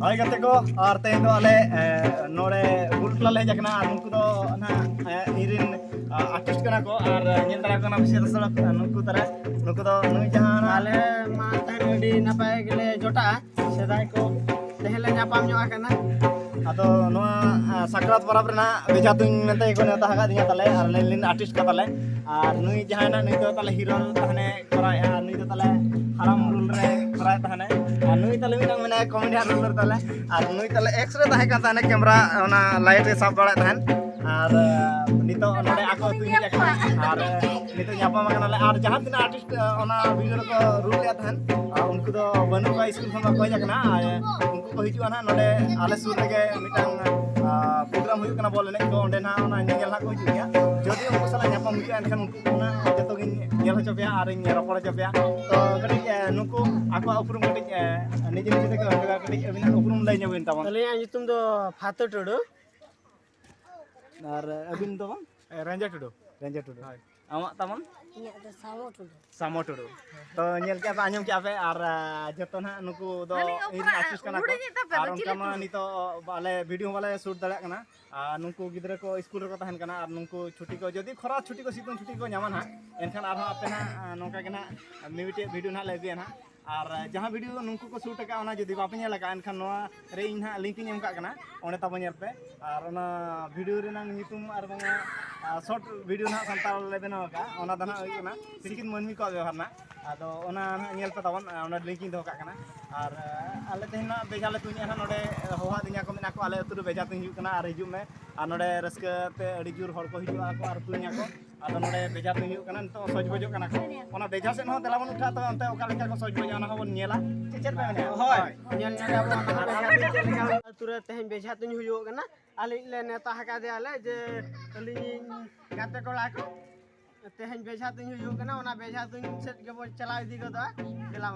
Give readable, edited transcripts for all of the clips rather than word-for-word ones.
Hai kata ko arte do ale nore bultla le jakna nungku do na irin artist kana ko ar nyel tara ko na bisi rasala nungku tara nungku do nui jahan ale ma tan di napai gele jota sedai ko tehele nyapam nyo akana ado noa sakrat parab rena beja tuñ mente ko neta haga dinya tale ar lin artist ka tale ar nui jahana nui do tale hero tahane korai ar nui do tale haram rule re korai tahane ar nui tale minang mena comedy rule tale ar nui tale x-ray tahe kan tahane camera ona light re sab bala tahan ar nito node ako tuñ jakna ar nito nyapa makana le ar jahan tina artist ona video ko rule ya tahan unku do banu ka school khon ko jakna unku ko hiju ana node ale sur lege mitang program huyuk kana bol enek ko onde na ona nyel na ko hiju ya jodi unku sala nyapa muju enkan unku ona joto gin nyel hocho pya ar ropor hocho pya to kadi nuku aku uprum kadi nije nije ko onde kadi abina uprum lai nyawin tamon tale ya yutum do phato todo ar abin do ranger todo hai amak tamon iya do samo todo samo todo to nyel ke anyam ke ape ar joto na nuku do in artist kana ko ar onka ma nito bale video bale shoot dala kana nungku gidra ko school ko tahan kana ar nungku chuti ko jodi khora chuti ko sitong chuti ko nyaman ha enkan ar ape na nongka kana mimite video na lagi na ar jahan video nungku ko shoot ka ona jodi bape nyel ka enkan noa re in ha link ni em ka kana one tabo nyel pe ar ona video re nang nyutum ar banga short video na santal le bena ka ona dana na sedikit manmi ko ବ୍ୟବହାର na ado ona nyel pe tabon ona linking do ka kana ar ale tehna beja le tunya na node hoha dinya ko mena ko ale atu beja tuñ hiju kana ar hiju me ar node raska te adi jur hor ko hiju ko ar tunya ko ado node beja tuñ hiju kana to soj bojok kana ko ona beja se no telabon utha to onte oka leka ko soj boja ona hobon nyela cecet pe mena hoy nyel nyada bo beja atura tehen beja tuñ huyuk kana ali le neta haka de ale je alin gate ko lako tehen beja tuñ huyuk kana ona beja tuñ set ge bo chalai di ko da gelam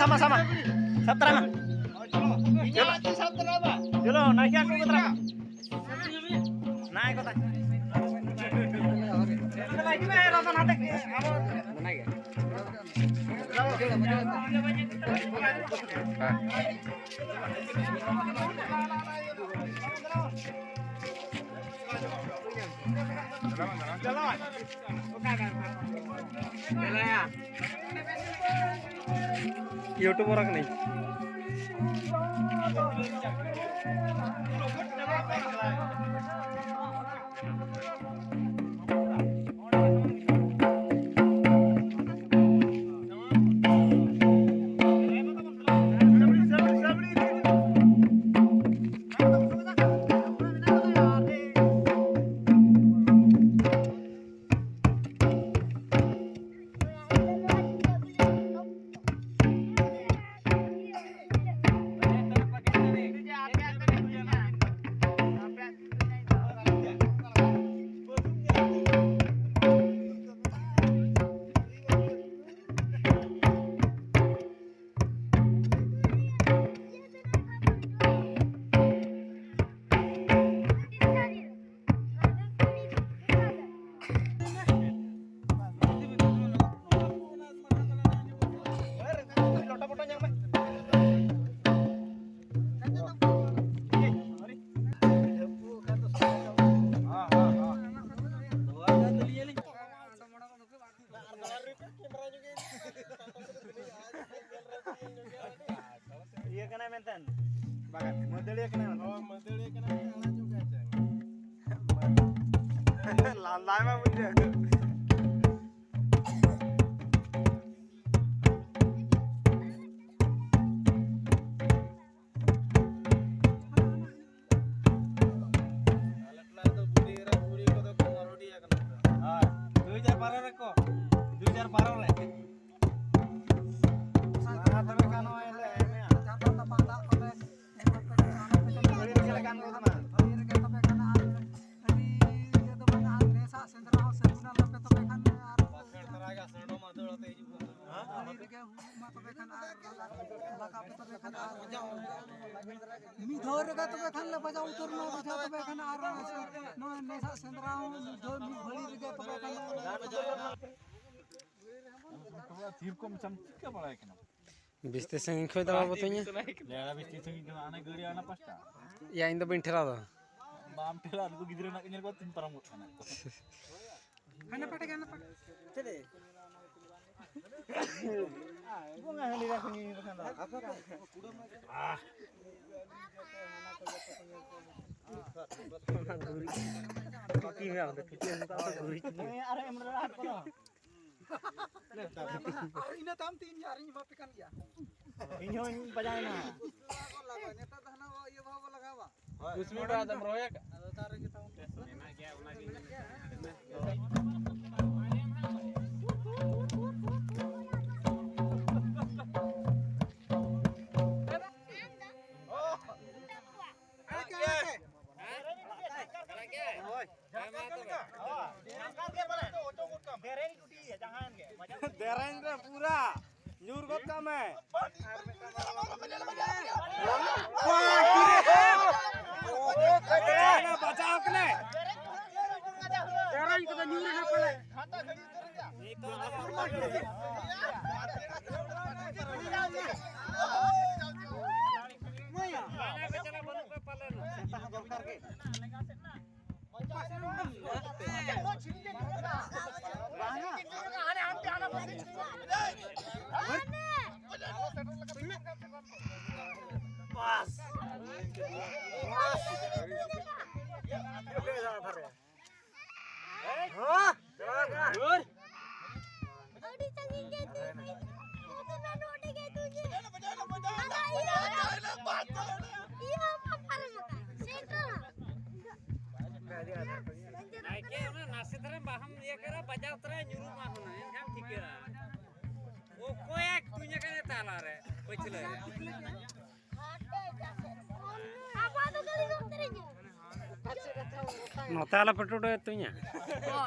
sama-sama satra mah jolo naik aku ke terang naik kota lagi mah rasa natek naik ya jalan ya YouTube orang nih. Iya kena menten. Bagat. Modelnya kena. Oh, modelnya kena ala juga, Ceng. Lalai mah punya. 2012 reko. 2012 le. Mana tare kan ele. Beli silakan ko sama. Biste sangin khoi dawa botonya. Lera besti sangin kena ana gari ana pasta. Ya indo bin thera do. Bam thela aku gidra nak nyel ko tin param kana. Kana pate kana pate. Tede. Bunga hali ra sangin kana. Apa ka? Ah. Kaki me ande kiti anta guri. Are emra hat pala. Ina tam tin yaar ini mapikan ya. Inyo bajai na. Neta dahna ye bhava lagawa. Usme ba adam roya ka. Tare kita Dereng re pura. Nyur got ka me. Wah, bachao kene. derang kita nyuri na pale. Nota ala petrodo itunya. Oh,